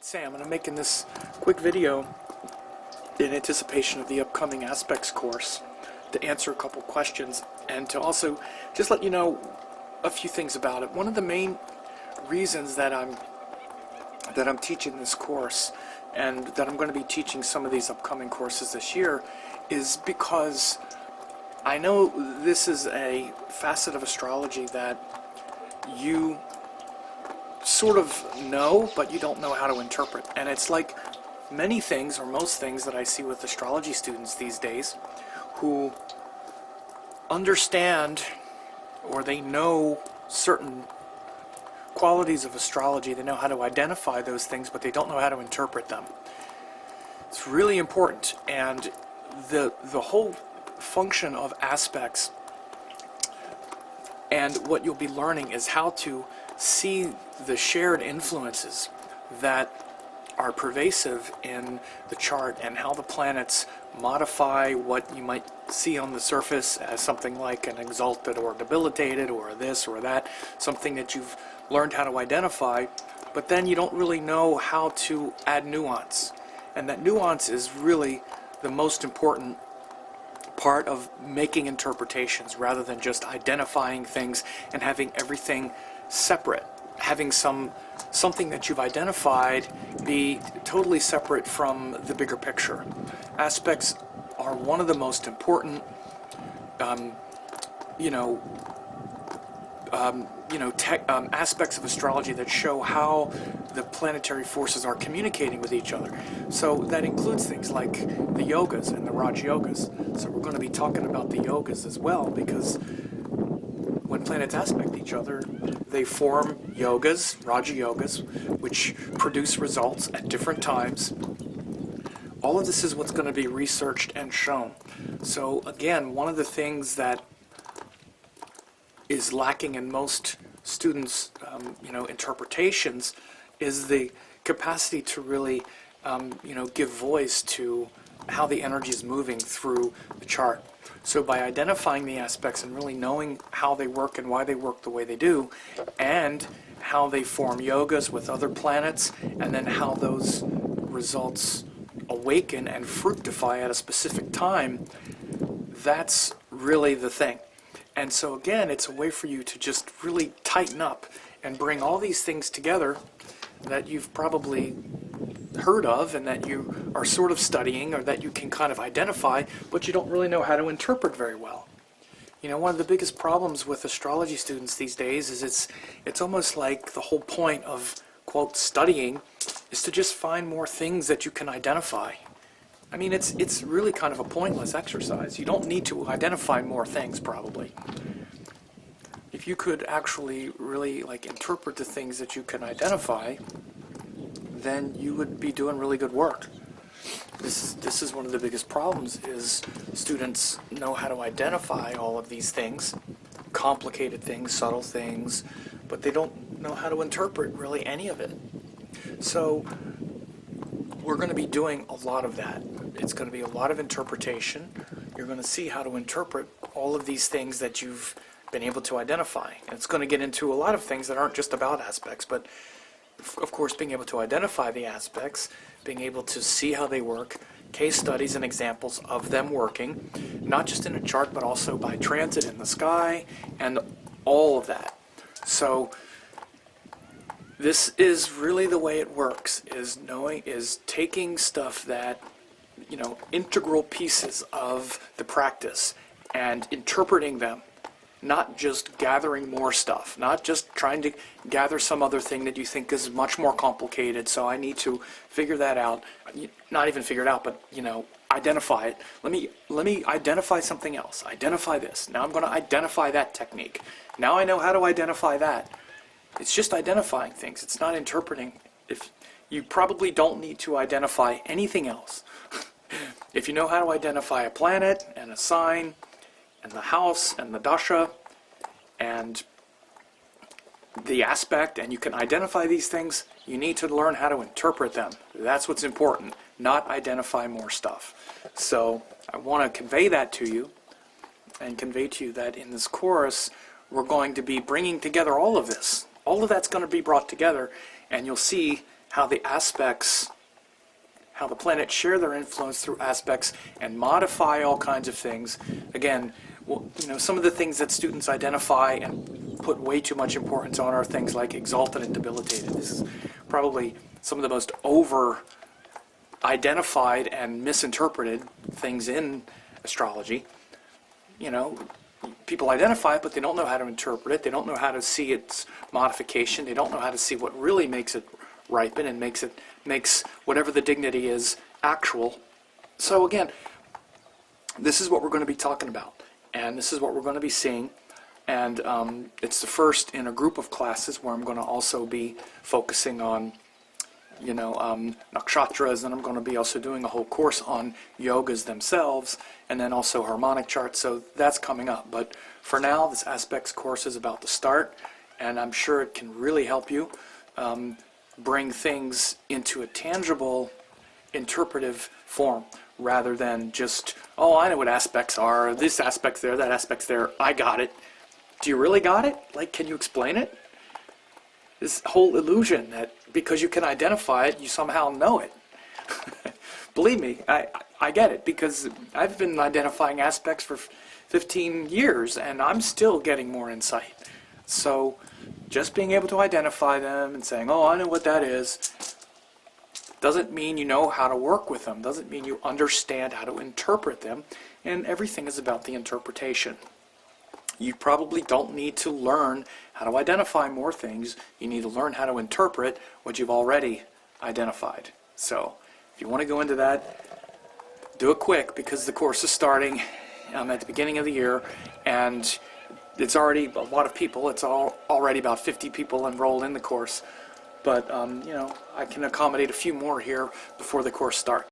Sam, and I'm making this quick video in anticipation of the upcoming aspects course to answer a couple questions and to also just let you know a few things about it. One of the main reasons that I'm teaching this course and that I'm going to be teaching some of these upcoming courses this year is because I know this is a facet of astrology that you sort of know, but you don't know how to interpret. And it's like many things, or most things, that I see with astrology students these days who understand or they know certain qualities of astrology. They know how to identify those things, but they don't know how to interpret them. It's really important, and the whole function of aspects and what you'll be learning is how to see the shared influences that are pervasive in the chart and how the planets modify what you might see on the surface as something like an exalted or debilitated or this or that, something that you've learned how to identify, but then you don't really know how to add nuance. And that nuance is really the most important part of making interpretations rather than just identifying things and having everything separate, having something that you've identified be totally separate from the bigger picture. Aspects are one of the most important aspects of astrology that show how the planetary forces are communicating with each other. So that includes things like the yogas and the Raj yogas. So we're going to be talking about the yogas as well, because when planets aspect each other, they form yogas, Raja yogas, which produce results at different times. All of this is what's going to be researched and shown. So again, one of the things that is lacking in most students' interpretations is the capacity to really give voice to how the energy is moving through the chart. So by identifying the aspects and really knowing how they work and why they work the way they do, and how they form yogas with other planets, and then how those results awaken and fructify at a specific time, that's really the thing. And so again, it's a way for you to just really tighten up and bring all these things together that you've probably heard of and that you are sort of studying or that you can kind of identify, but you don't really know how to interpret very well. You know, one of the biggest problems with astrology students these days is it's almost like the whole point of, quote, studying is to just find more things that you can identify. I mean, it's really kind of a pointless exercise. You don't need to identify more things, probably. If you could actually really interpret the things that you can identify, then you would be doing really good work. This is one of the biggest problems, is students know how to identify all of these things, complicated things, subtle things, but they don't know how to interpret really any of it. So we're going to be doing a lot of that. It's going to be a lot of interpretation. You're going to see how to interpret all of these things that you've been able to identify. And it's going to get into a lot of things that aren't just about aspects, but of course being able to identify the aspects, being able to see how they work, case studies and examples of them working, not just in a chart, but also by transit in the sky, and all of that. So this is really the way it works, is taking stuff that, integral pieces of the practice and interpreting them, not just gathering more stuff, not just trying to gather some other thing that you think is much more complicated, so I need to figure that out. Not even figure it out, but, identify it. Let me identify something else. Identify this. Now I'm going to identify that technique. Now I know how to identify that. It's just identifying things. It's not interpreting. If you probably don't need to identify anything else. If you know how to identify a planet and a sign and the house and the dasha and the aspect, and you can identify these things, you need to learn how to interpret them. That's what's important, not identify more stuff. So I want to convey that to you, and convey to you that in this course we're going to be bringing together all of this. All of that's going to be brought together, and you'll see how the aspects, how the planets share their influence through aspects and modify all kinds of things. Again, well, some of the things that students identify and put way too much importance on are things like exalted and debilitated. This is probably some of the most over-identified and misinterpreted things in astrology. People identify it, but they don't know how to interpret it. They don't know how to see its modification. They don't know how to see what really makes it ripen and makes whatever the dignity is actual. So again, this is what we're going to be talking about, and this is what we're going to be seeing. And it's the first in a group of classes where I'm going to also be focusing on, nakshatras, and I'm going to be also doing a whole course on yogas themselves, and then also harmonic charts. So that's coming up. But for now, this aspects course is about to start, and I'm sure it can really help you bring things into a tangible, interpretive form, rather than just, oh, I know what aspects are, this aspect's there, that aspect's there, I got it. Do you really got it? Like, can you explain it? This whole illusion that because you can identify it, you somehow know it. Believe me, I get it, because I've been identifying aspects for 15 years, and I'm still getting more insight. So just being able to identify them and saying, oh, I know what that is, doesn't mean you know how to work with them, doesn't mean you understand how to interpret them, and everything is about the interpretation. You probably don't need to learn how to identify more things. You need to learn how to interpret what you've already identified. So if you want to go into that, do it quick, because the course is starting at the beginning of the year, and it's already a lot of people. It's already about 50 people enrolled in the course. But, I can accommodate a few more here before the course starts.